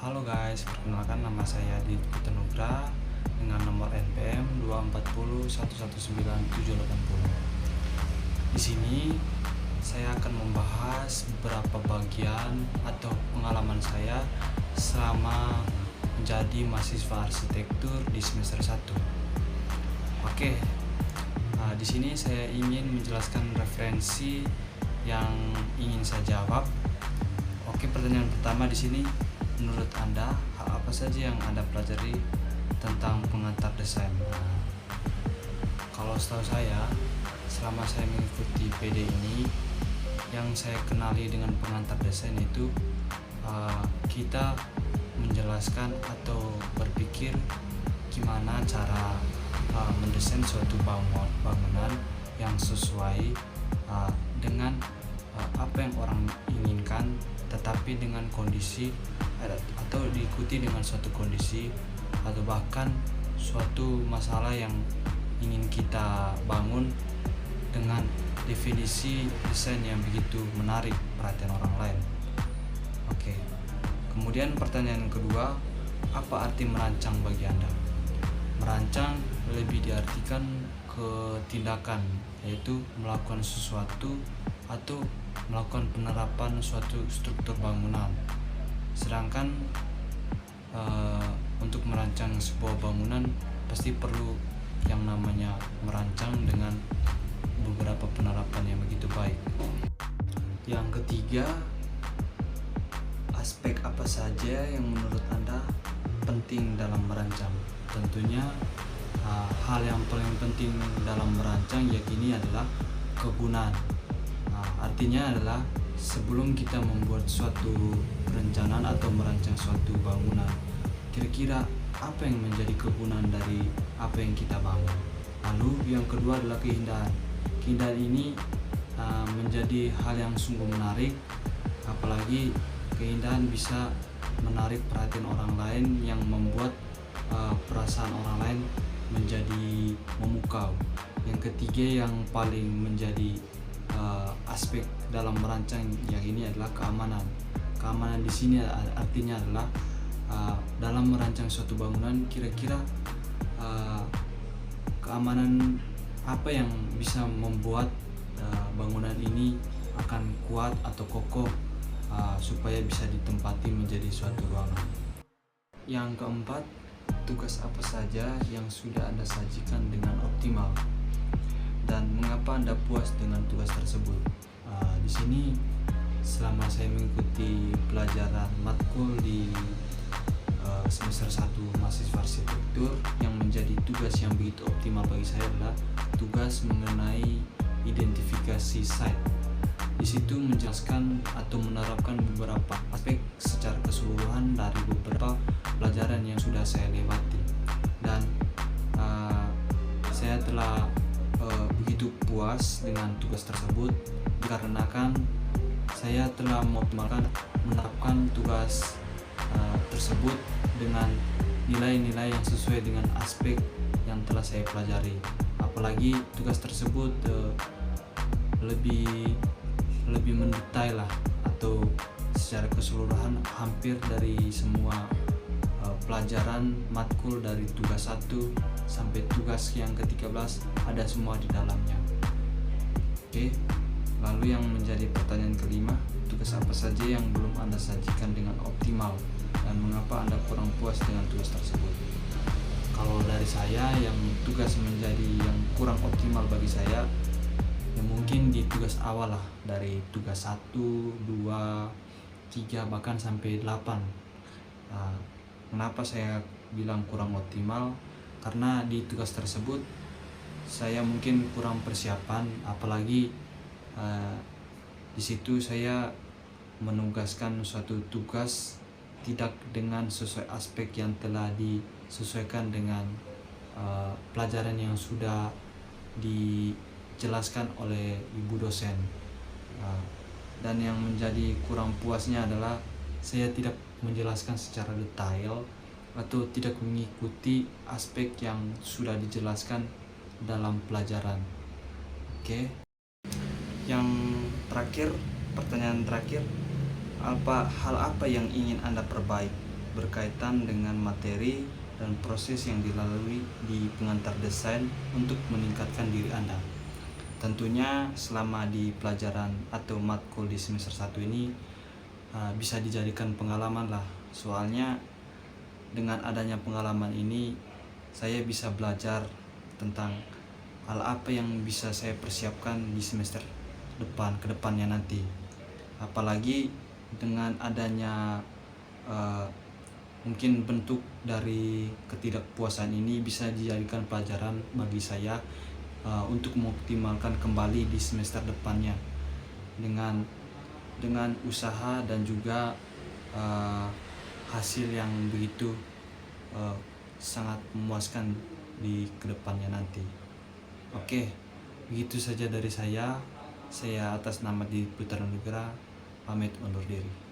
Halo guys, perkenalkan nama saya Adit Putenugra dengan nomor NPM 240119780. Di sini saya akan membahas beberapa bagian atau pengalaman saya selama menjadi mahasiswa arsitektur di semester 1. Oke, di sini saya ingin menjelaskan referensi yang ingin saya jawab. Oke, pertanyaan pertama di sini, menurut Anda, hal apa saja yang Anda pelajari tentang pengantar desain? Kalau setahu saya, selama saya mengikuti PD ini, yang saya kenali dengan pengantar desain itu kita menjelaskan atau berpikir gimana cara mendesain suatu bangunan yang sesuai dengan apa yang orang inginkan, tetapi dengan kondisi atau diikuti dengan suatu kondisi atau bahkan suatu masalah yang ingin kita bangun dengan definisi desain yang begitu menarik perhatian orang lain. Oke. Kemudian pertanyaan kedua, apa arti merancang bagi Anda? Merancang lebih diartikan ke tindakan, yaitu melakukan sesuatu atau melakukan penerapan suatu struktur bangunan. Sedangkan untuk merancang sebuah bangunan pasti perlu yang namanya merancang dengan beberapa penerapan yang begitu baik. Yang ketiga, aspek apa saja yang menurut Anda penting dalam merancang? Tentunya hal yang paling penting dalam merancang yakini adalah kegunaan. Artinya adalah sebelum kita membuat suatu perencanaan atau merancang suatu bangunan, kira-kira apa yang menjadi kegunaan dari apa yang kita bangun. Lalu yang kedua adalah keindahan. Keindahan ini menjadi hal yang sungguh menarik, apalagi keindahan bisa menarik perhatian orang lain yang membuat perasaan orang lain menjadi memukau. Yang ketiga yang paling menjadi aspek dalam merancang yang ini adalah keamanan. Keamanan di sini artinya adalah dalam merancang suatu bangunan, kira-kira keamanan apa yang bisa membuat bangunan ini akan kuat atau kokoh supaya bisa ditempati menjadi suatu ruangan. Yang keempat, tugas apa saja yang sudah Anda sajikan dengan optimal dan mengapa Anda puas dengan tugas tersebut? Di sini selama saya mengikuti pelajaran matkul di semester 1 mahasiswa arsitektur, yang menjadi tugas yang begitu optimal bagi saya adalah tugas mengenai identifikasi site. Di situ menjelaskan atau menerapkan beberapa aspek secara keseluruhan dari beberapa pelajaran yang sudah saya lewati, dan saya telah begitu puas dengan tugas tersebut dikarenakan saya telah menerapkan tugas tersebut dengan nilai-nilai yang sesuai dengan aspek yang telah saya pelajari. Apalagi tugas tersebut lebih mendetail lah, atau secara keseluruhan hampir dari semua pelajaran matkul dari tugas 1 sampai tugas yang ke-13 ada semua di dalamnya. Oke, lalu yang menjadi pertanyaan kelima, tugas apa saja yang belum Anda sajikan dengan optimal dan mengapa Anda kurang puas dengan tugas tersebut? Kalau dari saya, yang tugas menjadi yang kurang optimal bagi saya ya mungkin di tugas awal lah, dari tugas 1, 2, 3 bahkan sampai 8. Kenapa saya bilang kurang optimal? Karena di tugas tersebut saya mungkin kurang persiapan, apalagi di situ saya menugaskan suatu tugas tidak dengan sesuai aspek yang telah disesuaikan dengan pelajaran yang sudah dijelaskan oleh ibu dosen. Dan yang menjadi kurang puasnya adalah saya tidak menjelaskan secara detail atau tidak mengikuti aspek yang sudah dijelaskan dalam pelajaran. Oke. Yang terakhir, pertanyaan terakhir, hal apa yang ingin Anda perbaiki berkaitan dengan materi dan proses yang dilalui di pengantar desain untuk meningkatkan diri Anda. Tentunya selama di pelajaran atau matkul di semester 1 ini bisa dijadikan pengalaman lah. Soalnya dengan adanya pengalaman ini saya bisa belajar tentang hal apa yang bisa saya persiapkan di semester ke depannya nanti. Apalagi dengan adanya mungkin bentuk dari ketidakpuasan ini bisa dijadikan pelajaran bagi saya untuk mengoptimalkan kembali di semester depannya dengan usaha dan juga hasil yang begitu sangat memuaskan di kedepannya nanti. Oke, begitu saja dari saya. Saya atas nama di Putra Nugra pamit undur diri.